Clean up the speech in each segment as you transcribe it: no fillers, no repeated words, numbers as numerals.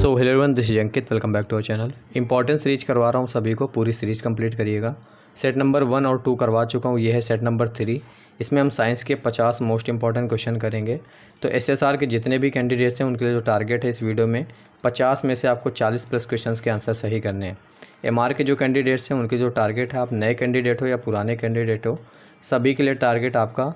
So hello everyone, this is Ankit. Welcome back to our channel. Important series करवा रहा हूँ सभी को, पूरी सीरीज कंप्लीट करिएगा। सेट नंबर 1 और 2 करवा चुका हूँ, ये है सेट नंबर 3। इसमें हम साइंस के 50 मोस्ट इंपॉर्टेंट क्वेश्चन करेंगे। तो एसएसआर के जितने भी कैंडिडेट्स हैं उनके लिए जो टारगेट है इस वीडियो में 50 में से आपको 40 प्लस क्वेश्चन के आंसर सही करने हैं। एमआर के जो कैंडिडेट्स हैं उनके जो टारगेट है, आप नए कैंडिडेट हो या पुराने कैंडिडेट हो, सभी के लिए टारगेट आपका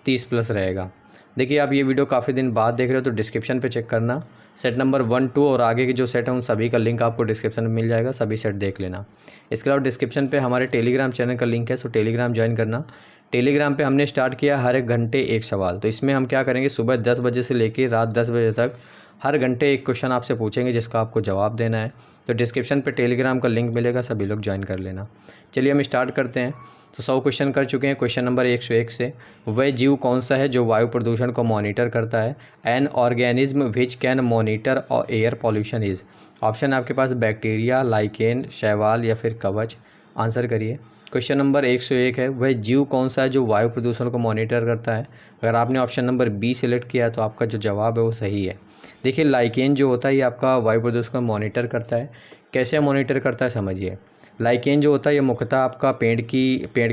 30 प्लस रहेगा। देखिए, आप ये वीडियो काफ़ी दिन बाद देख रहे हो तो डिस्क्रिप्शन पे चेक करना। सेट नंबर 1, 2 और आगे के जो सेट हैं उन सभी का लिंक आपको डिस्क्रिप्शन में मिल जाएगा, सभी सेट देख लेना। इसके अलावा डिस्क्रिप्शन पे हमारे टेलीग्राम चैनल का लिंक है, सो टेलीग्राम ज्वाइन करना। टेलीग्राम पे हमने स्टार्ट किया हर एक घंटे एक सवाल। तो इसमें हम क्या करेंगे, सुबह 10 बजे से लेकर रात 10 बजे तक हर घंटे एक क्वेश्चन आपसे पूछेंगे जिसका आपको जवाब देना है। तो डिस्क्रिप्शन पे टेलीग्राम का लिंक मिलेगा, सभी लोग ज्वाइन कर लेना। चलिए हम स्टार्ट करते हैं। तो 100 क्वेश्चन कर चुके हैं। क्वेश्चन नंबर 101 से, वह जीव कौन सा है जो वायु प्रदूषण को मॉनिटर करता है? An organism which can monitor air pollution is. Option आपके पास बैक्टीरिया, लाइकेन, शैवाल या फिर कवच। आंसर करिए। क्वेश्चन नंबर 101 है, वह जीव कौन सा है जो वायु प्रदूषण को मॉनिटर करता है? अगर आपने ऑप्शन नंबर बी सिलेक्ट किया है तो आपका जो जवाब है वो सही है। देखिए, लाइकेन जो होता है ये आपका वायु प्रदूषण को मॉनिटर करता है। कैसे मॉनिटर करता है समझिए। लाइकेन जो होता है ये मुख्यतः आपका पेड़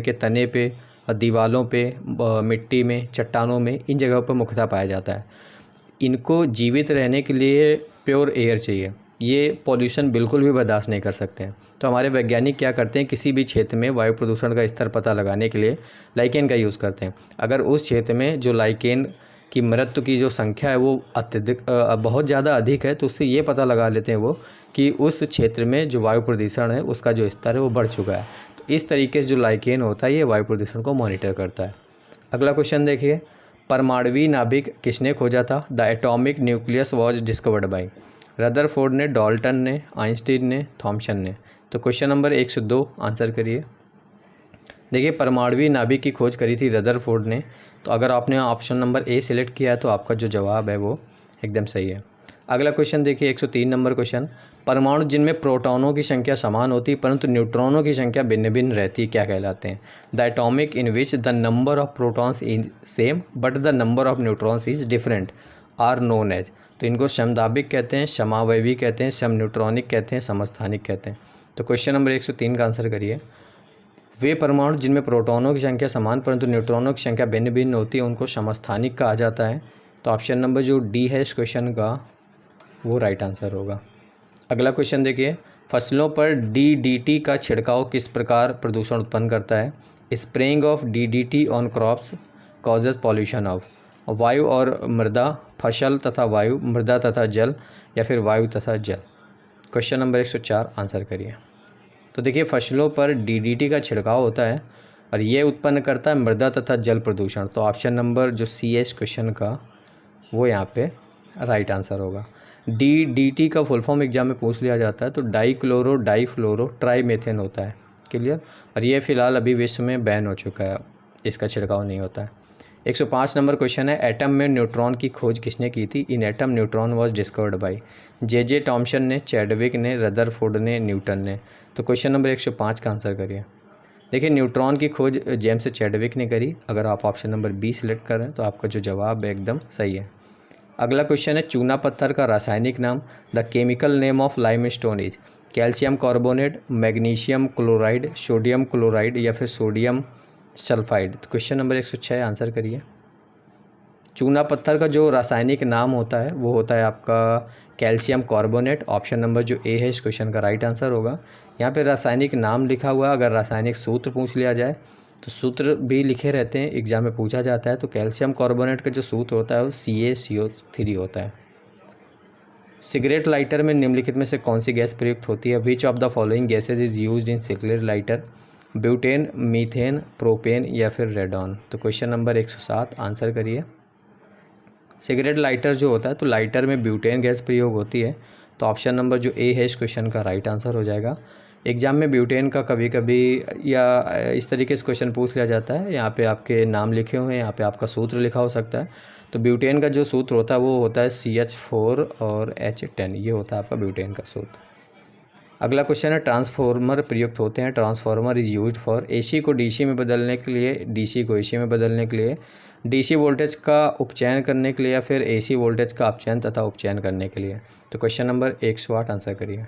के तने पे, दीवारों पे, मिट्टी में, चट्टानों में, इन जगहों पर मुख्यतः पाया जाता है। इनको जीवित रहने के लिए प्योर एयर चाहिए, ये पॉल्यूशन बिल्कुल भी बर्दाश्त नहीं कर सकते हैं। तो हमारे वैज्ञानिक क्या करते हैं, किसी भी क्षेत्र में वायु प्रदूषण का स्तर पता लगाने के लिए लाइकेन का यूज़ करते हैं। अगर उस क्षेत्र में जो लाइकेन की मृत्यु की जो संख्या है वो अत्यधिक बहुत ज़्यादा अधिक है, तो उससे ये पता लगा लेते हैं वो कि उस क्षेत्र में जो वायु प्रदूषण है उसका जो स्तर है वो बढ़ चुका है। तो इस तरीके से जो लाइकेन होता है ये वायु प्रदूषण को मॉनिटर करता है। अगला क्वेश्चन देखिए, परमाणुवीय नाभिक किसने खोजा था? The atomic nucleus was discovered by. Rutherford ने, डाल्टन ने, आइंस्टीन ने, थॉमसन ने। तो क्वेश्चन नंबर 102 आंसर करिए। देखिए, परमाणुवीय नाभिक की खोज करी थी रदरफोर्ड ने। तो अगर आपने ऑप्शन नंबर ए सिलेक्ट किया है तो आपका जो जवाब है वो एकदम सही है। अगला क्वेश्चन देखिए, 103 नंबर क्वेश्चन, परमाणु जिनमें प्रोटॉनों की संख्या समान होती है परंतु न्यूट्रॉनों की संख्या भिन्न भिन्न रहती है क्या कहलाते हैं? The atomic in which the number of protons is same but the number of neutrons is different are known as. तो इनको समदाबिक कहते हैं, समावयवी कहते हैं, समन्यूट्रॉनिक कहते हैं, समस्थानिक कहते हैं। तो क्वेश्चन नंबर 103 का आंसर करिए। वे परमाणु जिनमें प्रोटॉनों की संख्या समान परंतु न्यूट्रॉनों की संख्या भिन्न भिन्न होती है उनको समस्थानिक कहा जाता है। तो ऑप्शन नंबर जो डी है इस क्वेश्चन का वो राइट आंसर होगा। अगला क्वेश्चन देखिए, फसलों पर डीडीटी का छिड़काव किस प्रकार प्रदूषण उत्पन्न करता है? Spraying of DDT on crops causes pollution of. वायु और मृदा, फसल तथा वायु, मृदा तथा जल या फिर वायु तथा जल। क्वेश्चन नंबर 104 आंसर करिए। तो देखिए, फसलों पर डीडीटी का छिड़काव होता है और ये उत्पन्न करता है मृदा तथा जल प्रदूषण। तो ऑप्शन नंबर जो सी है इस क्वेश्चन का वो यहाँ पे राइट आंसर होगा। डीडीटी का फुल फॉर्म एग्जाम में पूछ लिया जाता है, तो डाइक्लोरो डाइफ्लोरो ट्राइमेथेन होता है। क्लियर। और ये फिलहाल अभी विश्व में बैन हो चुका है, इसका छिड़काव नहीं होता है। 105 नंबर क्वेश्चन है, एटम में न्यूट्रॉन की खोज किसने की थी? In atom neutron was discovered by. J Thomson ने, चैडविक ने, रदरफोर्ड ने, न्यूटन ने। तो क्वेश्चन नंबर 105 का आंसर करिए। देखिए, न्यूट्रॉन की खोज जेम्स चैडविक ने करी। अगर आप ऑप्शन नंबर बी सिलेक्ट करें तो आपका जो जवाब है एकदम सही है। अगला क्वेश्चन है, चूना पत्थर का रासायनिक नाम। The chemical name of limestone is. Calcium carbonate, magnesium chloride, sodium chloride या फिर सोडियम सल्फाइड। तो क्वेश्चन नंबर 106 आंसर करिए। चूना पत्थर का जो रासायनिक नाम होता है वो होता है आपका कैल्शियम कार्बोनेट। ऑप्शन नंबर जो ए है इस क्वेश्चन का राइट आंसर होगा। यहाँ पे रासायनिक नाम लिखा हुआ है, अगर रासायनिक सूत्र पूछ लिया जाए तो सूत्र भी लिखे रहते हैं, एग्जाम में पूछा जाता है। तो कैल्शियम कार्बोनेट का जो सूत्र होता है वो CaCO3 होता है। सिगरेट लाइटर में निम्नलिखित में से कौन सी गैस प्रयुक्त होती है? Which of the following gases is used in cigarette lighter? Butane, methane, propane या फिर रेडॉन। तो क्वेश्चन नंबर 107 आंसर करिए। सिगरेट लाइटर जो होता है तो लाइटर में ब्यूटेन गैस प्रयोग होती है। तो ऑप्शन नंबर जो ए है इस क्वेश्चन का राइट आंसर हो जाएगा। एग्जाम में ब्यूटेन का कभी कभी या इस तरीके से क्वेश्चन पूछ लिया जाता है, यहाँ पे आपके नाम लिखे हुए हैं, यहाँ पे आपका सूत्र लिखा हो सकता है। तो ब्यूटेन का जो सूत्र होता है वो होता है CH4 और H10, ये होता है आपका ब्यूटेन का सूत्र। अगला क्वेश्चन है ट्रांसफॉर्मर प्रयुक्त होते हैं। Transformer is used for AC को डीसी में बदलने के लिए, डीसी को एसी में बदलने के लिए, डीसी वोल्टेज का उपचयन करने के लिए, या फिर एसी वोल्टेज का अपचयन तथा उपचयन करने के लिए। तो क्वेश्चन नंबर 108 आंसर करिए।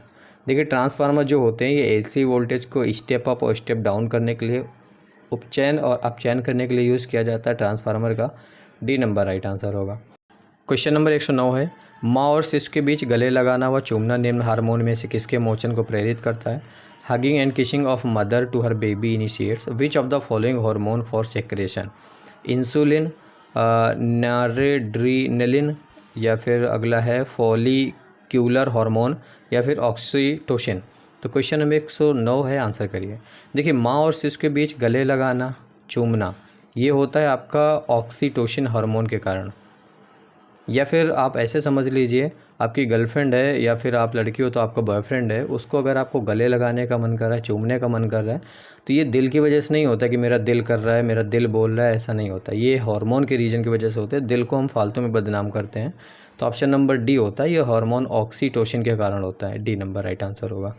देखिए ट्रांसफार्मर जो होते हैं ये एसी वोल्टेज को स्टेप अप और स्टेप डाउन करने के लिए, उपचयन और अपचयन करने के लिए यूज़ किया जाता है ट्रांसफार्मर का। डी नंबर राइट आंसर होगा। क्वेश्चन नंबर 109 है, माँ और शिशु के बीच गले लगाना व चूमना निम्न हार्मोन में से किसके मोचन को प्रेरित करता है? Hugging and kissing of mother to her baby initiates which of the following hormone for secretion? Insulin, noradrenaline, या फिर अगला है फॉलिक्यूलर हार्मोन, या फिर ऑक्सीटोसिन। तो क्वेश्चन नंबर 109 है, आंसर करिए। देखिए माँ और शिशु के बीच गले लगाना, चूमना, ये होता है आपका ऑक्सीटोसिन हार्मोन के कारण। या फिर आप ऐसे समझ लीजिए, आपकी गर्लफ्रेंड है या फिर आप लड़की हो तो आपका बॉयफ्रेंड है, उसको अगर आपको गले लगाने का मन कर रहा है, चूमने का मन कर रहा है, तो ये दिल की वजह से नहीं होता कि मेरा दिल कर रहा है, मेरा दिल बोल रहा है, ऐसा नहीं होता। ये हार्मोन के रीजन की वजह से होते हैं। दिल को हम फालतू में बदनाम करते हैं। तो ऑप्शन नंबर डी होता है, ये हार्मोन ऑक्सीटोसिन के कारण होता है। डी नंबर राइट आंसर होगा।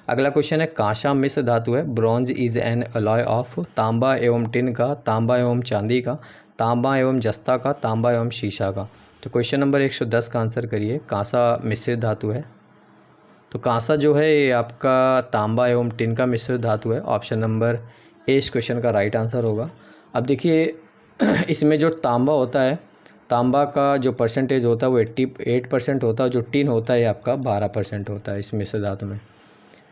अगला क्वेश्चन है, कांसा मिश्र धातु है। Bronze is an alloy of तांबा एवं टिन का, तांबा एवं चांदी का, तांबा एवं जस्ता का, तांबा एवं शीशा का। तो क्वेश्चन नंबर 110 का आंसर करिए। कांसा मिश्रित धातु है। तो कांसा जो है ये आपका तांबा एवं टिन का मिश्रित धातु है। ऑप्शन नंबर ए इस क्वेश्चन का राइट आंसर होगा। अब देखिए इसमें जो तांबा होता है, तांबा का जो परसेंटेज होता है वो 88% होता है। जो टिन होता है आपका 12% होता है इस मिश्रित धातु में।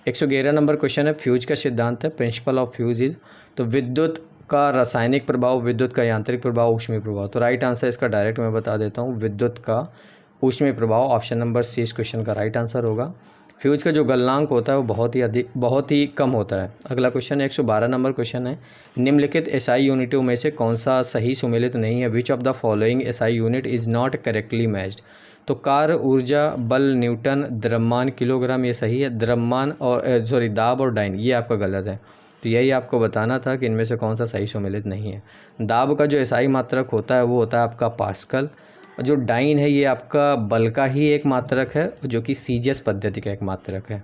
111 नंबर क्वेश्चन है, फ्यूज का सिद्धांत है। Principle of fuse is. तो विद्युत का रासायनिक प्रभाव, विद्युत का यांत्रिक प्रभाव, ऊष्मीय प्रभाव। तो राइट आंसर इसका डायरेक्ट मैं बता देता हूँ, विद्युत का ऊष्मीय प्रभाव। ऑप्शन नंबर सी इस क्वेश्चन का राइट आंसर होगा। फ्यूज का जो गलनांक होता है वो बहुत ही कम होता है। अगला क्वेश्चन है 112 नंबर क्वेश्चन है, निम्नलिखित एसआई यूनिटों में से कौन सा सही सुमेलित नहीं है? Which of the following SI unit is not correctly matched? तो कार्य, ऊर्जा, बल, न्यूटन, द्रव्यमान, किलोग्राम, ये सही है। द्रव्यमान और दाब और डाइन ये आपका गलत है। तो यही आपको बताना था कि इनमें से कौन सा सही सुमेलित नहीं है। दाब का जो एसआई मात्रक होता है वो होता है आपका पास्कल। और जो डाइन है ये आपका बल का ही एक मात्रक है, जो कि सीजीएस पद्धति का एक मात्रक है।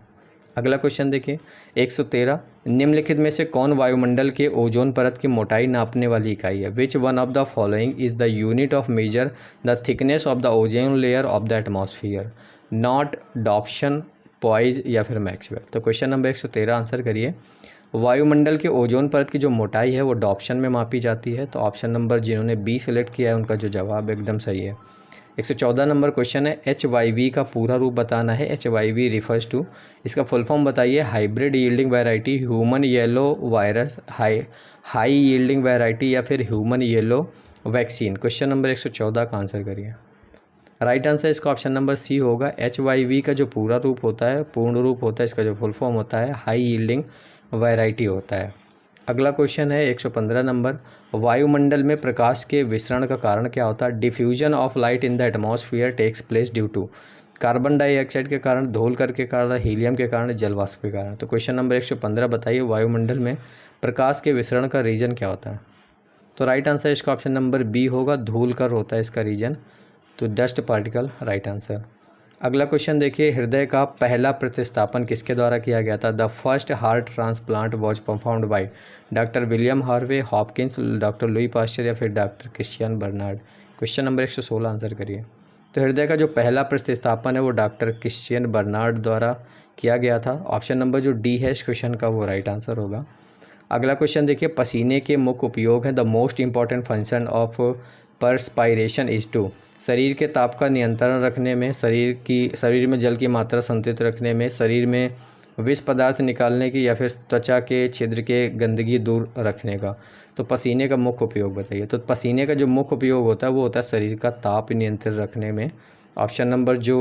अगला क्वेश्चन देखिए 113, निम्नलिखित में से कौन वायुमंडल के ओजोन परत की मोटाई नापने वाली इकाई है? Which one of the following is the unit of measure the thickness of the ozone layer of the atmosphere? Knot, Dobson, poise, या फिर मैक्सवेल। तो क्वेश्चन नंबर 113 आंसर करिए। वायुमंडल के ओजोन परत की जो मोटाई है वो डॉप्शन में मापी जाती है। तो ऑप्शन नंबर जिन्होंने बी सेलेक्ट किया है उनका जो जवाब एकदम सही है। 114 नंबर क्वेश्चन है, HYV का पूरा रूप बताना है। HYV रिफर्स टू, इसका फुल फॉर्म बताइए। Hybrid yielding variety, human yellow virus, high yielding variety, या फिर human yellow vaccine. Question number 114 का आंसर करिए। राइट आंसर इसका ऑप्शन नंबर सी होगा। HYV का जो पूरा रूप होता है, पूर्ण रूप होता है, इसका जो फुल फॉर्म होता है हाई यील्डिंग वैरायटी होता है। अगला क्वेश्चन है 115 नंबर, वायुमंडल में प्रकाश के विसरण का कारण क्या होता है? Diffusion of light in the atmosphere takes place due to carbon dioxide के कारण, धूलकण के कारण, हीलियम के कारण, जलवाष्प के कारण। तो क्वेश्चन नंबर 115 बताइए, वायुमंडल में प्रकाश के विसरण का रीजन क्या होता है? तो राइट आंसर इसका ऑप्शन नंबर बी होगा, धूलकण होता है इसका रीजन। तो डस्ट पार्टिकल राइट आंसर। अगला क्वेश्चन देखिए, हृदय का पहला प्रतिस्थापन किसके द्वारा किया गया था? The first heart transplant was performed by doctor William Harvey, Hopkins, doctor Louis Pasteur, या फिर doctor Christian Barnard. Question number 116 answer करिए। तो हृदय का जो पहला प्रतिस्थापन है वो डॉक्टर क्रिश्चियन बर्नार्ड द्वारा किया गया था। ऑप्शन नंबर जो डी है इस क्वेश्चन का वो राइट आंसर होगा। अगला क्वेश्चन देखिए, पसीने के मुख्य उपयोग हैं। The most important function of perspiration is to, शरीर के ताप का नियंत्रण रखने में, शरीर में जल की मात्रा संतुलित रखने में, शरीर में विष पदार्थ निकालने की, या फिर त्वचा के छिद्र के गंदगी दूर रखने का। तो पसीने का मुख्य उपयोग बताइए। तो पसीने का जो मुख्य उपयोग होता है वो होता है शरीर का ताप नियंत्रित रखने में। ऑप्शन नंबर जो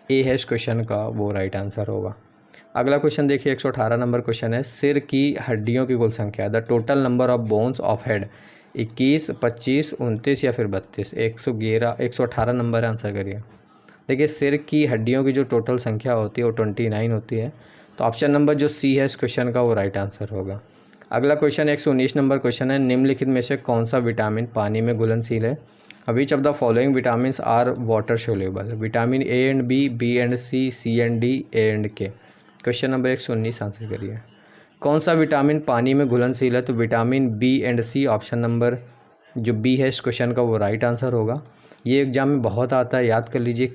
ए है इस क्वेश्चन का वो राइट आंसर होगा। अगला क्वेश्चन देखिए 118 नंबर क्वेश्चन है, सिर की हड्डियों की कुल संख्या, the total number of bones of head 21, 25, 29 या फिर 32। 118 नंबर आंसर करिए। देखिए सिर की हड्डियों की जो टोटल संख्या होती है वो 29 होती है। तो ऑप्शन नंबर जो सी है इस क्वेश्चन का वो राइट आंसर होगा। अगला क्वेश्चन 119 नंबर क्वेश्चन है, निम्नलिखित में से कौन सा विटामिन पानी में घुलनशील है? Which of the following vitamin are water soluble? Vitamin A and B, B and C, C and D, A and K. Question number 119 answer करिए। कौन सा विटामिन पानी में घुलनशील है? तो vitamin B and C, option number जो B है इस क्वेश्चन का वो राइट आंसर होगा। ये एग्जाम में बहुत आता है, याद कर लीजिए।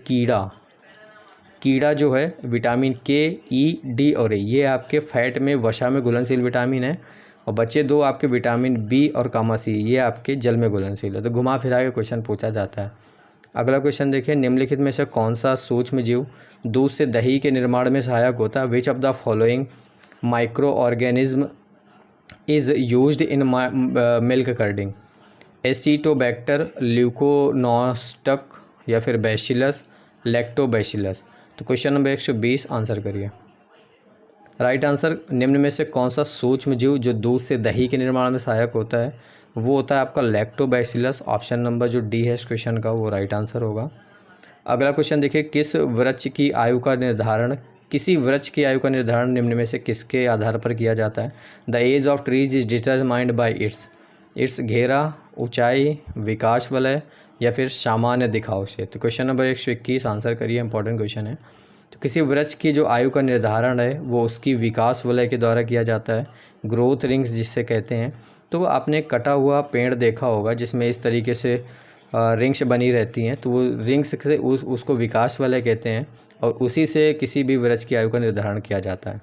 कीड़ा जो है विटामिन के, ई, डी और ए, ये आपके फैट में, वसा में घुलनशील विटामिन है। और बचे दो आपके विटामिन बी और गामा सी, ये आपके जल में घुलनशील है। तो घुमा फिरा के क्वेश्चन पूछा जाता है। अगला क्वेश्चन देखिए, निम्नलिखित में से कौन सा सूक्ष्म जीव दूध से दही के निर्माण में सहायक होता है? Which of the following microorganism is used in milk curding? Acetobacter, leuconostoc या फिर बैसिलस, लैक्टोबैसिलस? तो क्वेश्चन नंबर 120 आंसर करिए। राइट आंसर, निम्न में से कौन सा सूक्ष्म जीव जो दूध से दही के निर्माण में सहायक होता है? वो होता है आपका लैक्टोबैसिलस, ऑप्शन नंबर जो डी है इस क्वेश्चन का वो राइट आंसर होगा। अगला क्वेश्चन देखिए, किसी वृक्ष की आयु का निर्धारण निम्न में से किसके आधार पर किया जाता है? The age of trees is determined by its घेरा, ऊंचाई, विकास वलय या फिर सामान्य दिखाव से? तो क्वेश्चन नंबर 121 आंसर करिए, इंपॉर्टेंट क्वेश्चन है। तो किसी वृक्ष की जो आयु का निर्धारण है वो उसकी विकास वलय के द्वारा किया जाता है, ग्रोथ रिंग्स जिससे कहते हैं। तो आपने कटा हुआ पेड़ देखा होगा जिसमें इस तरीके से रिंग्स बनी रहती हैं, तो वो रिंग्स से उसको विकास वलय कहते हैं और उसी से किसी भी वृक्ष की आयु का निर्धारण किया जाता है।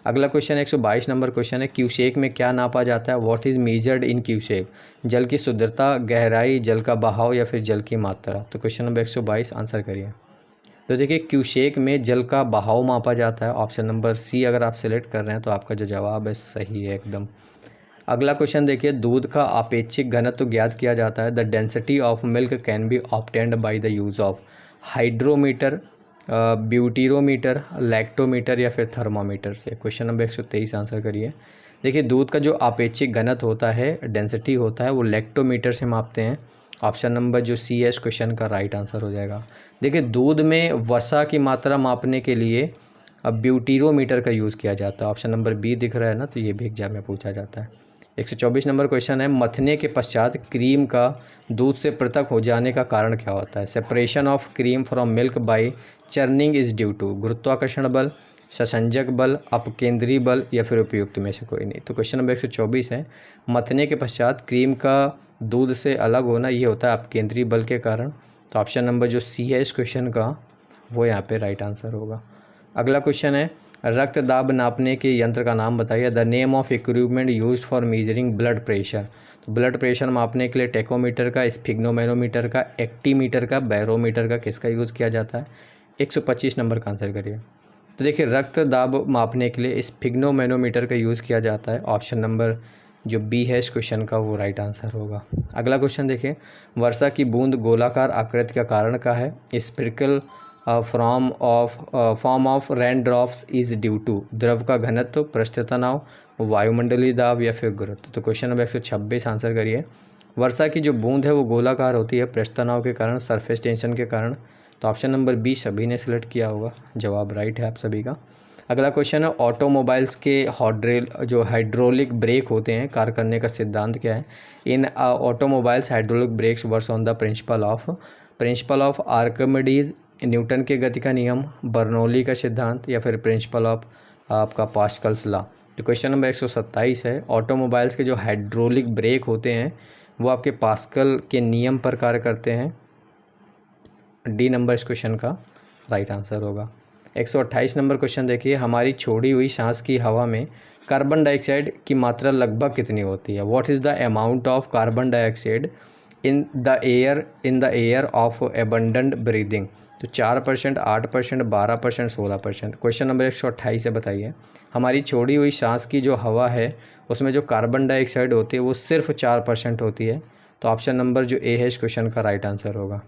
अगला क्वेश्चन 122 नंबर क्वेश्चन है, क्यूसेक में क्या नापा जाता है? What is measured in cusec? जल की शुद्धता, गहराई, जल का बहाव या फिर जल की मात्रा? तो क्वेश्चन नंबर 122 आंसर करिए। तो देखिए, क्यूसेक में जल का बहाव मापा जाता है, ऑप्शन नंबर सी अगर आप सेलेक्ट कर रहे हैं तो आपका जो जवाब है सही है एकदम। अगला क्वेश्चन देखिए, दूध का आपेक्षिक घनत्व ज्ञात किया जाता है। The density of milk can be obtained by the use of hydrometer, butyrometer, lactometer या फिर थर्मामीटर से? क्वेश्चन नंबर 123 आंसर करिए। देखिए, दूध का जो आपेक्षिक घनत्व होता है, डेंसिटी होता है, वो लैक्टोमीटर से मापते हैं, ऑप्शन नंबर जो सी है इस क्वेश्चन का राइट आंसर हो जाएगा। देखिए, दूध में वसा की मात्रा मापने के लिए अब ब्यूटीरोमीटर का यूज़ किया जाता है, ऑप्शन नंबर बी दिख रहा है ना, तो ये भी एग्जाम में पूछा जाता है। 124 नंबर क्वेश्चन है, मथने के पश्चात क्रीम का दूध से पृथक हो जाने का कारण क्या होता है? Separation of cream from milk by churning is due to गुरुत्वाकर्षण बल, ससंजक बल, अपकेंद्री बल या फिर उपयुक्त में से कोई नहीं? तो क्वेश्चन नंबर 124 है, मथने के पश्चात क्रीम का दूध से अलग होना ये होता है अपकेंद्री बल के कारण। तो ऑप्शन नंबर जो सी है इस क्वेश्चन का वो यहाँ पे राइट आंसर होगा। अगला क्वेश्चन है, रक्त दाब नापने के यंत्र का नाम बताइए। The name of equipment used for measuring blood pressure? तो ब्लड प्रेशर मापने के लिए टेकोमीटर का, स्फिग्नोमेनोमीटर का, एक्टीमीटर का, बैरोमीटर का, किसका यूज़ किया जाता है? 125 नंबर का आंसर करिए। तो देखिए, रक्त दाब मापने के लिए स्फिग्नोमेनोमीटर का यूज़ किया जाता है, ऑप्शन नंबर जो बी है इस क्वेश्चन का वो राइट आंसर होगा। अगला क्वेश्चन देखिए, वर्षा की बूंद गोलाकार आकृति का कारण क्या है? Spherical form of rain drops is due to द्रव का घनत्व, पृष्ठ तनाव, वायुमंडलीय दाब या फिर गुरुत्व? तो क्वेश्चन नंबर 126 आंसर करिए। वर्षा की जो बूंद है वो गोलाकार होती है पृष्ठ तनाव के कारण, सरफेस टेंशन के कारण। तो ऑप्शन नंबर बी सभी ने सिलेक्ट किया होगा, जवाब राइट है आप सभी का। अगला क्वेश्चन है, ऑटोमोबाइल्स के हाइड्रोलिक ब्रेक होते हैं, कार्य करने का सिद्धांत क्या है? इन automobiles hydraulic breaks works on the principle of Archimedes, Newton के गति का नियम, बर्नौली का सिद्धांत या फिर प्रिंसिपल ऑफ आपका पास्कल्स लॉ? तो क्वेश्चन नंबर 127 है, ऑटोमोबाइल्स के जो हाइड्रोलिक ब्रेक होते हैं वो आपके पास्कल के नियम पर कार्य करते हैं, डी नंबर इस क्वेश्चन का राइट आंसर होगा। 128 नंबर क्वेश्चन देखिए, हमारी छोड़ी हुई सांस की हवा में कार्बन डाइऑक्साइड की मात्रा लगभग कितनी होती है? What is the amount of carbon dioxide in the air of abundant breathing? तो 4%, 8%, 12%, 16%? क्वेश्चन नंबर 128 से बताइए, हमारी छोड़ी हुई सांस की जो हवा है उसमें जो कार्बन डाइऑक्साइड होती है वो सिर्फ 4% होती है। तो ऑप्शन नंबर जो ए है इस क्वेश्चन का राइट आंसर होगा।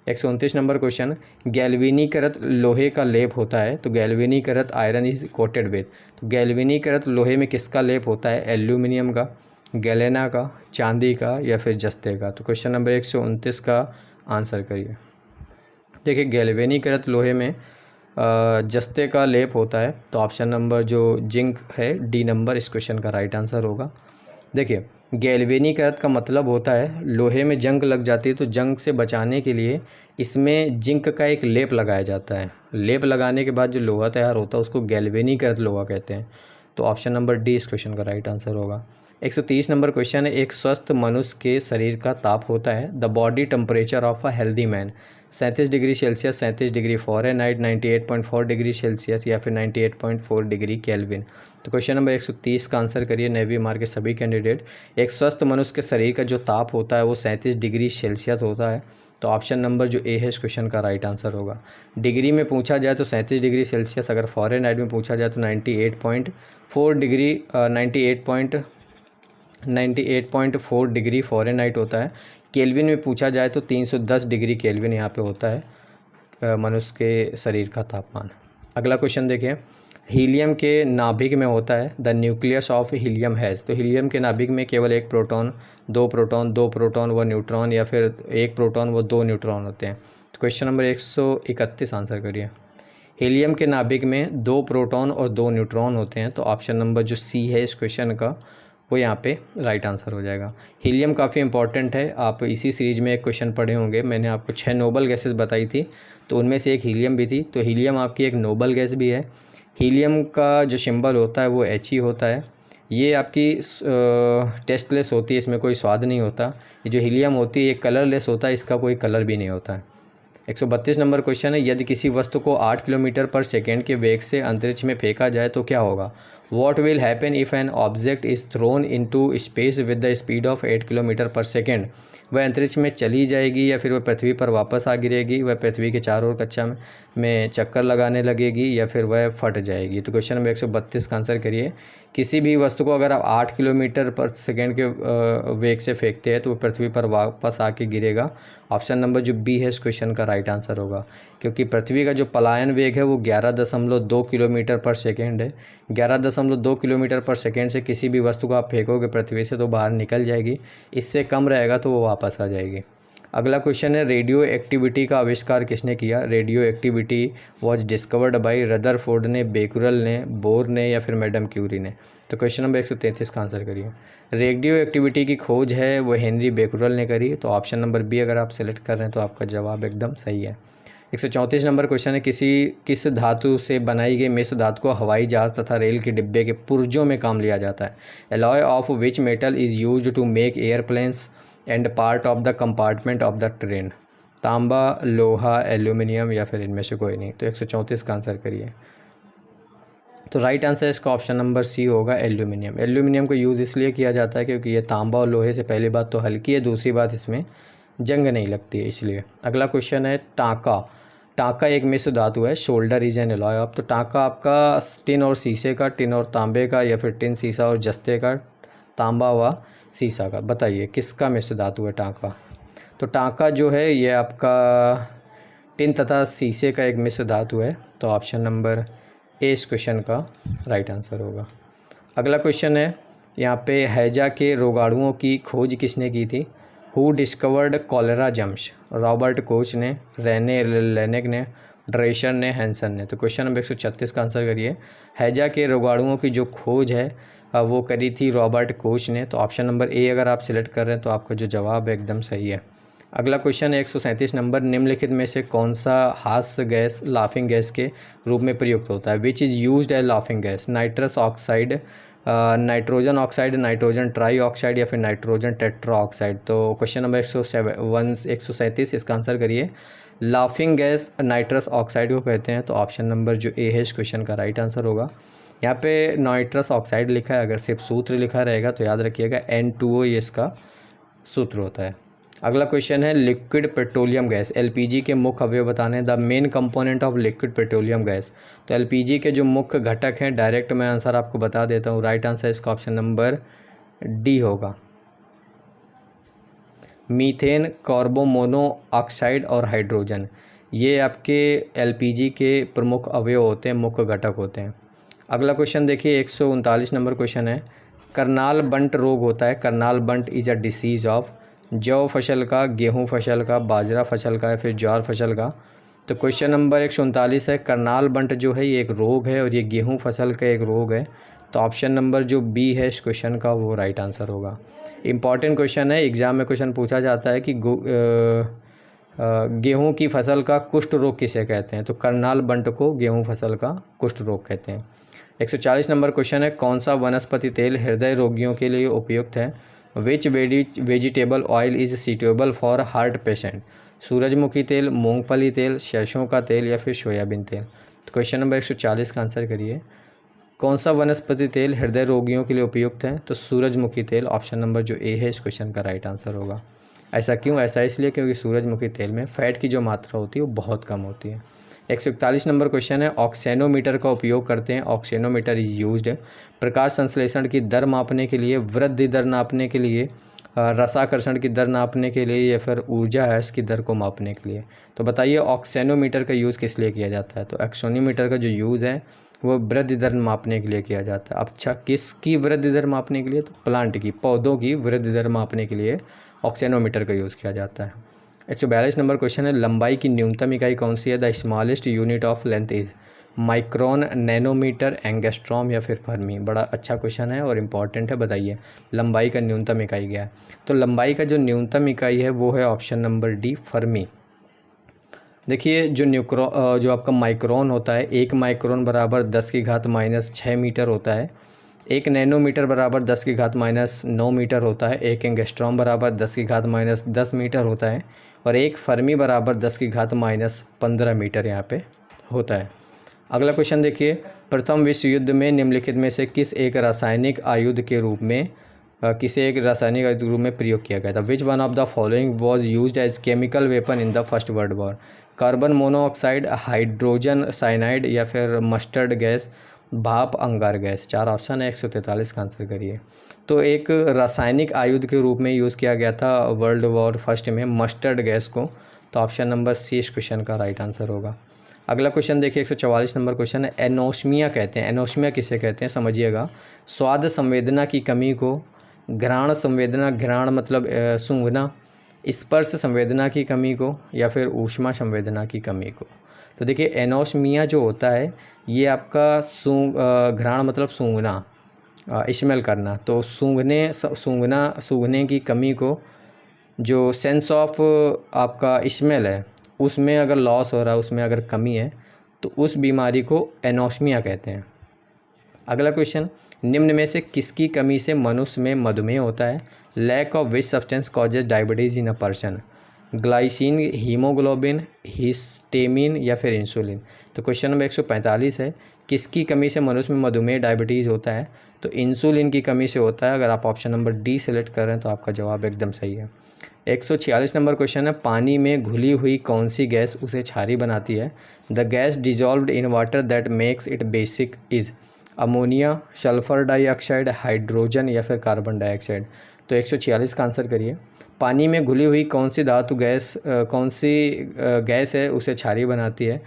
129 नंबर क्वेश्चन, गैल्वेनीकृत लोहे का लेप होता है, तो गैल्वेनीकृत आयरन इज कोटेड विद, तो गैल्वेनीकृत लोहे में किसका लेप होता है? एल्यूमिनियम का, गैलेना का, चांदी का या फिर जस्ते का? तो क्वेश्चन नंबर 129 का आंसर करिए। देखिए, गैल्वेनीकृत लोहे में जस्ते का लेप होता है, तो ऑप्शन नंबर जो जिंक है, डी नंबर इस क्वेश्चन का राइट आंसर होगा। देखिए, गैल्वेनीकृत का मतलब होता है लोहे में जंग लग जाती है तो जंग से बचाने के लिए इसमें जिंक का एक लेप लगाया जाता है। लेप लगाने के बाद जो लोहा तैयार होता है उसको गैल्वेनीकृत लोहा कहते हैं। तो ऑप्शन नंबर डी इस क्वेश्चन का राइट आंसर होगा। 130 नंबर क्वेश्चन है, एक स्वस्थ मनुष्य के शरीर का ताप होता है the body temperature of a healthy man 37 degree Celsius, 37 degree Fahrenheit, 98.4 degree Celsius या फिर 98.4 डिग्री केल्विन। तो क्वेश्चन नंबर 130 का आंसर करिए नेवी मार के सभी कैंडिडेट। एक स्वस्थ मनुष्य के शरीर का जो ताप होता है वो 37 डिग्री सेल्सियस होता है। तो ऑप्शन नंबर जो ए है इस क्वेश्चन का राइट आंसर होगा। डिग्री में पूछा जाए तो 37 डिग्री सेल्सियस, अगर फ़ारेनहाइट में पूछा जाए तो 98.4 डिग्री 98.4 डिग्री फ़ारेनहाइट होता है। केल्विन में पूछा जाए तो 310 डिग्री केल्विन यहाँ पे होता है मनुष्य के शरीर का तापमान। अगला क्वेश्चन देखिए, हीलियम के नाभिक में होता है the nucleus of helium has. तो हीलियम के नाभिक में केवल एक प्रोटॉन, दो प्रोटॉन व न्यूट्रॉन या फिर एक प्रोटॉन व दो न्यूट्रॉन होते हैं। तो क्वेश्चन नंबर 131 आंसर करिए। हीलियम के नाभिक में दो प्रोटॉन और दो न्यूट्रॉन होते हैं। तो ऑप्शन नंबर जो सी है इस क्वेश्चन का वो यहाँ पे राइट आंसर हो जाएगा। हीलियम काफ़ी इंपॉर्टेंट है, आप इसी सीरीज़ में एक क्वेश्चन पढ़े होंगे। मैंने आपको 6 नोबल गैसेस बताई थी तो उनमें से एक हीलियम भी थी। तो हीलियम आपकी एक नोबल गैस भी है। हीलियम का जो सिंबल होता है वो He होता है। ये आपकी टेस्टलेस होती है, इसमें कोई स्वाद नहीं होता। ये जो हीलियम होती है ये कलरलेस होता है, इसका कोई कलर भी नहीं होता है। 132 नंबर क्वेश्चन है, यदि किसी वस्तु को 8 किलोमीटर पर सेकेंड के वेग से अंतरिक्ष में फेंका जाए तो क्या होगा। What will happen if an object is thrown into space with the speed of 8 kilometre पर सेकेंड। वह अंतरिक्ष में चली जाएगी या फिर वह पृथ्वी पर वापस आ गिरेगी, वह पृथ्वी के चारों ओर कक्षा में चक्कर लगाने लगेगी या फिर वह फट जाएगी। तो क्वेश्चन नंबर 132 का आंसर करिए। किसी भी वस्तु को अगर आप 8 किलोमीटर पर सेकेंड के वेग से फेंकते हैं तो वो पृथ्वी पर वापस आके गिरेगा। ऑप्शन नंबर जो बी है इस क्वेश्चन का राइट आंसर होगा, क्योंकि पृथ्वी का जो पलायन वेग है वो 11.2 किलोमीटर पर सेकेंड है। 11.2 किलोमीटर पर सेकेंड से किसी भी वस्तु को आप फेंकोगे पृथ्वी से तो बाहर निकल जाएगी, इससे कम रहेगा तो वो वापस आ जाएगी। अगला क्वेश्चन है, रेडियो एक्टिविटी का आविष्कार किसने किया। Radio activity was discovered by Rutherford ने, बेकुरल ने, बोर ने या फिर मैडम क्यूरी ने। तो क्वेश्चन नंबर 133 का आंसर करिए। रेडियो एक्टिविटी की खोज है वो हेनरी बेकुरल ने करी। तो ऑप्शन नंबर बी अगर आप सेलेक्ट कर रहे हैं तो आपका जवाब एकदम सही है। 134 नंबर क्वेश्चन है, किस धातु से बनाई गई मिश्र धातु को हवाई जहाज़ तथा रेल के डिब्बे के पुर्जों में काम लिया जाता है। Alloy of which metal is used to make airplanes and part of the compartment of the train. तांबा, लोहा, एल्यूमिनियम या फिर इनमें से कोई नहीं। तो 134 का आंसर करिए। तो राइट आंसर इसका ऑप्शन नंबर सी होगा, एल्यूमिनियम। एल्यूमिनियम को यूज़ इसलिए किया जाता है क्योंकि ये तांबा और लोहे से पहली बात तो हल्की है, दूसरी बात इसमें जंग नहीं लगती है इसलिए। अगला क्वेश्चन है, टांका। टांका एक मिश्र धातु है, shoulder is an alloy of. तो टांका आपका टिन और शीशे का, टिन और तांबे का या फिर टिन, शीशा और जस्ते का, तांबा व शीशा का। बताइए किसका मिश्र धातु है टांका। तो टांका जो है ये आपका टिन तथा शीशे का एक मिश्र धातु है। तो ऑप्शन नंबर ए इस क्वेश्चन का राइट आंसर होगा। अगला क्वेश्चन है, यहाँ पे हैजा के रोगाणुओं की खोज किसने की थी। Who discovered cholera germs. Robert Koch ने, रेने लेनेक ने, ड्रेशर ने, हैंसन ने। तो क्वेश्चन नंबर 136 का आंसर करिए। हैजा के रोगाणुओं की जो खोज है वो करी थी रॉबर्ट कोच ने। तो ऑप्शन नंबर ए अगर आप सिलेक्ट कर रहे हैं तो आपका जो जवाब है एकदम सही है। अगला क्वेश्चन है 137 नंबर, निम्नलिखित में से कौन सा हास्य गैस लाफिंग गैस के रूप में प्रयुक्त होता है। Which is used as laughing gas. Nitrous oxide, nitrogen oxide, nitrogen tri oxide या फिर नाइट्रोजन टेट्रा ऑक्साइड। तो क्वेश्चन नंबर 137 इसका आंसर करिए। लाफिंग गैस नाइट्रस ऑक्साइड को कहते हैं। तो ऑप्शन नंबर जो ए है इस क्वेश्चन का राइट आंसर होगा। यहाँ पे नाइट्रस ऑक्साइड लिखा है, अगर सिर्फ सूत्र लिखा रहेगा तो याद रखिएगा N2O ये इसका सूत्र होता है। अगला क्वेश्चन है, लिक्विड पेट्रोलियम गैस LPG के मुख्य अवयव बताने। The main component of liquid petroleum gas. तो LPG के जो मुख्य घटक हैं डायरेक्ट मैं आंसर आपको बता देता हूँ। राइट आंसर इसका ऑप्शन नंबर डी होगा, मीथेन, कार्बोमोनो ऑक्साइड और हाइड्रोजन। ये आपके LPG के प्रमुख अवयव होते हैं, मुख्य घटक होते हैं। अगला क्वेश्चन देखिए 139 नंबर क्वेश्चन है, करनाल बंट रोग होता है। करनाल बंट इज़ अ डिसीज़ ऑफ। जौ फसल का, गेहूं फसल का, बाजरा फसल का या फिर ज्वार फसल का। तो क्वेश्चन नंबर 139 है, करनाल बंट जो है ये एक रोग है और ये गेहूं फसल का एक रोग है। तो ऑप्शन नंबर जो बी है इस क्वेश्चन का वो राइट आंसर होगा। इम्पॉर्टेंट क्वेश्चन है, एग्ज़ाम में क्वेश्चन पूछा जाता है कि गेहूं की फसल का कुष्ठ रोग किसे कहते हैं। तो करनाल बंट को गेहूं फसल का कुष्ठ रोग कहते हैं। 140 नंबर क्वेश्चन है, कौन सा वनस्पति तेल हृदय रोगियों के लिए उपयुक्त है। Which vegetable oil is suitable for heart patient. सूरजमुखी तेल, मूंगफली तेल, सरसों का तेल या फिर सोयाबीन तेल। तो क्वेश्चन नंबर 140 का आंसर करिए, कौन सा वनस्पति तेल हृदय रोगियों के लिए उपयुक्त है। तो सूरजमुखी तेल, ऑप्शन नंबर जो ए है इस क्वेश्चन का राइट आंसर होगा। ऐसा क्यों? ऐसा इसलिए क्योंकि सूरजमुखी तेल में फ़ैट की जो मात्रा होती है वो बहुत कम होती है। 141 नंबर क्वेश्चन है, ऑक्सेनोमीटर का उपयोग करते हैं। ऑक्सेनोमीटर इज यूज्ड प्रकाश संश्लेषण की दर मापने के लिए, वृद्धि दर नापने के लिए, रसाकर्षण की दर नापने के लिए या फिर ऊर्जा ह्रास की दर को मापने के लिए। तो बताइए ऑक्सेनोमीटर का यूज़ किस लिए किया जाता है। तो ऑक्सेनोमीटर का जो यूज़ है वो वृद्धि दर मापने के लिए किया जाता है। अच्छा, किसकी वृद्धि दर मापने के लिए? तो प्लांट की, पौधों की वृद्धि दर मापने के लिए ऑक्सेनोमीटर का यूज़ किया जाता है। 142 नंबर क्वेश्चन है, लंबाई की न्यूनतम इकाई कौन सी है। The smallest unit of length is micron, nanometre, angstrom या फिर फर्मी। बड़ा अच्छा क्वेश्चन है और इम्पॉर्टेंट है। बताइए लंबाई का न्यूनतम इकाई क्या है। तो लंबाई का जो न्यूनतम इकाई है वो है ऑप्शन नंबर डी, फर्मी। देखिए जो आपका माइक्रोन होता है, 1 माइक्रोन बराबर 10⁻⁻6 मीटर होता है। 1 नैनोमीटर बराबर 10⁻⁹ मीटर होता है। 1 एंगस्ट्रॉम बराबर 10⁻10 मीटर होता है और 1 फर्मी बराबर 10⁻15 मीटर यहाँ पे होता है। अगला क्वेश्चन देखिए, प्रथम विश्व युद्ध में निम्नलिखित में से किस एक रासायनिक आयुध के रूप में प्रयोग किया गया था। Which one of the following was used as chemical weapon in the first world war. Carbon monoxide, hydrogen cyanide या फिर मस्टर्ड गैस, भाप अंगार गैस। 4 ऑप्शन है, 143 का आंसर करिए। तो एक रासायनिक आयुध के रूप में यूज़ किया गया था वर्ल्ड वॉर फर्स्ट में मस्टर्ड गैस को। तो ऑप्शन नंबर सी इस क्वेश्चन का राइट आंसर होगा। अगला क्वेश्चन देखिए, 144 नंबर क्वेश्चन है, एनोस्मिया कहते हैं। एनोस्मिया किसे कहते हैं समझिएगा। स्वाद संवेदना की कमी को, घ्राण संवेदना, घ्राण मतलब सूंघना, स्पर्श संवेदना की कमी को या फिर ऊष्मा संवेदना की कमी को। तो देखिए एनोस्मिया जो होता है ये आपका घ्राण मतलब सूंघना, स्मेल करना। तो सूंघने की कमी को, जो सेंस ऑफ आपका स्मेल है उसमें अगर लॉस हो रहा है, उसमें अगर कमी है तो उस बीमारी को एनोस्मिया कहते हैं। अगला क्वेश्चन, निम्न में से किसकी कमी से मनुष्य में मधुमेह होता है। Lack of which substance causes diabetes in a person. Glycine, haemoglobin, histamine या फिर इंसुलिन। तो क्वेश्चन नंबर 145 है, किसकी कमी से मनुष्य में मधुमेह डायबिटीज़ होता है। तो इंसुलिन की कमी से होता है। अगर आप ऑप्शन नंबर डी सेलेक्ट कर रहे हैं तो आपका जवाब एकदम सही है। 146 नंबर क्वेश्चन है, पानी में घुली हुई कौन सी गैस उसे क्षारीय बनाती है। The gas dissolved in water that makes it basic is ammonia, sulphur dioxide, hydrogen या फिर कार्बन डाइऑक्साइड। तो 146 का आंसर करिए। पानी में घुली हुई कौन सी गैस है उसे क्षारीय बनाती है।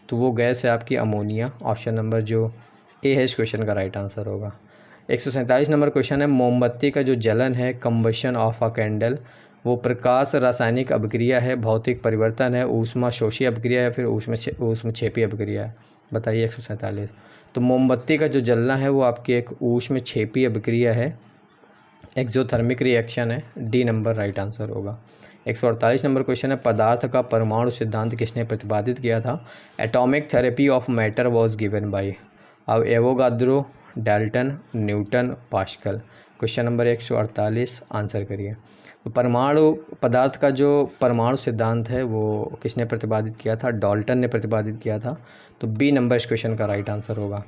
तो वो गैस है आपकी अमोनिया। ऑप्शन नंबर जो ए है इस क्वेश्चन का राइट आंसर होगा। 147 नंबर क्वेश्चन है, मोमबत्ती का जो जलन है, कंबशन ऑफ अ कैंडल, वो प्रकाश रासायनिक अभिक्रिया है, भौतिक परिवर्तन है, ऊष्मा शोषी अभिक्रिया या फिर ऊष्मक्षेपी अभिक्रिया है। बताइए 147। तो मोमबत्ती का जो जलना है वो आपकी एक ऊष्मक्षेपी अभिक्रिया है, एक्सोथर्मिक रिएक्शन है। डी नंबर राइट आंसर होगा। 148 नंबर क्वेश्चन है, पदार्थ का परमाणु सिद्धांत किसने प्रतिपादित किया था। Atomic theory of matter was given by. अब Avogadro, Dalton, Newton, Pascal. Question number 148 answer करिए। तो पदार्थ का जो परमाणु सिद्धांत है वो किसने प्रतिपादित किया था। डाल्टन ने प्रतिपादित किया था। तो बी नंबर इस क्वेश्चन का राइट आंसर होगा।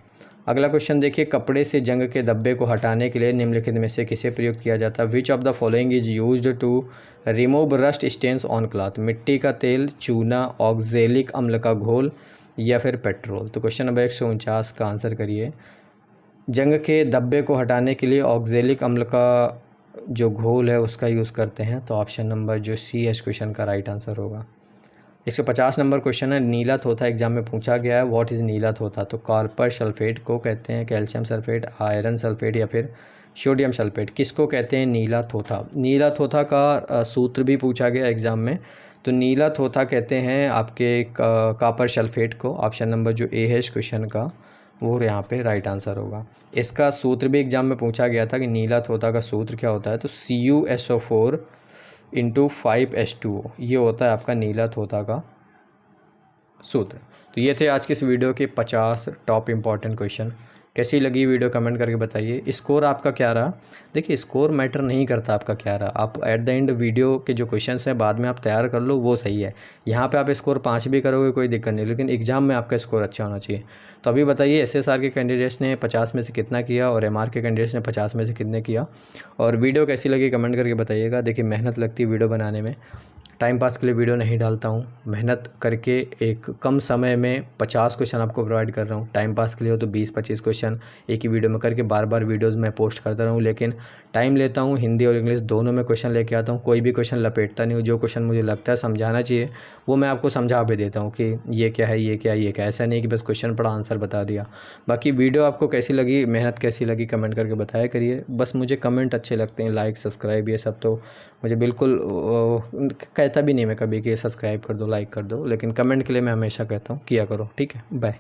अगला क्वेश्चन देखिए, कपड़े से जंग के धब्बे को हटाने के लिए निम्नलिखित में से किसे प्रयुक्त किया जाता है। Which of the following is used to remove rust stains on cloth. मिट्टी का तेल, चूना, ऑक्जेलिक अम्ल का घोल या फिर पेट्रोल। तो क्वेश्चन नंबर 149 का आंसर करिए। जंग के धब्बे को हटाने के लिए ऑक्जेलिक अम्ल का जो घोल है उसका यूज़ करते हैं। तो ऑप्शन नंबर जो सी है इस क्वेश्चन का राइट आंसर होगा। 150 नंबर क्वेश्चन है, नीला थोथा एग्जाम में पूछा गया है। व्हाट इज़ नीला थोथा? तो कॉपर सल्फेट को कहते हैं, कैल्शियम सल्फेट, आयरन सल्फेट या फिर सोडियम सल्फेट, किसको कहते हैं नीला थोथा? नीला थोथा का सूत्र भी पूछा गया एग्ज़ाम में। तो नीला थोथा कहते हैं आपके कॉपर सल्फेट को। ऑप्शन नंबर जो ए है इस क्वेश्चन का वो यहाँ पे राइट आंसर होगा। इसका सूत्र भी एग्जाम में पूछा गया था कि नीला थोथा का सूत्र क्या होता है। तो CuSO4 × 5H2O, ये होता है आपका नीला थोथा का सूत्र। तो ये थे आज की इस वीडियो के 50 टॉप इम्पॉर्टेंट क्वेश्चन। कैसी लगी वीडियो कमेंट करके बताइए। स्कोर आपका क्या रहा? देखिए, स्कोर मैटर नहीं करता आपका क्या रहा, आप एट द एंड वीडियो के जो क्वेश्चंस हैं बाद में आप तैयार कर लो, वो सही है। यहाँ पे आप स्कोर 5 भी करोगे कोई दिक्कत नहीं, लेकिन एग्जाम में आपका स्कोर अच्छा होना चाहिए। तो अभी बताइए, SSR के कैंडिडेट्स ने 50 में से कितना किया और MR के कैंडिडेट्स ने 50 में से कितने किया। और वीडियो कैसी लगी कमेंट करके बताइएगा। देखिए, मेहनत लगती है वीडियो बनाने में, टाइम पास के लिए वीडियो नहीं डालता हूँ। मेहनत करके एक कम समय में 50 क्वेश्चन आपको प्रोवाइड कर रहा हूँ। टाइम पास के लिए हो तो 20-25 क्वेश्चन एक ही वीडियो में करके बार बार वीडियोस मैं पोस्ट करता रहूँ, लेकिन टाइम लेता हूँ। हिंदी और इंग्लिश दोनों में क्वेश्चन लेके आता हूँ, कोई भी क्वेश्चन लपेटता नहीं हूँ। जो क्वेश्चन मुझे लगता है समझाना चाहिए वो मैं आपको समझा भी देता हूँ कि ये क्या है, ये क्या है, ये क्या है। ऐसा नहीं कि बस क्वेश्चन पढ़ा आंसर बता दिया। बाकी वीडियो आपको कैसी लगी, मेहनत कैसी लगी, कमेंट करके बताया करिए। बस मुझे कमेंट अच्छे लगते हैं, लाइक सब्सक्राइब ये सब तो मुझे बिल्कुल कहता भी नहीं मैं कभी कि सब्सक्राइब कर दो, लाइक कर दो, लेकिन कमेंट के लिए मैं हमेशा कहता हूँ किया करो। ठीक है, बाय।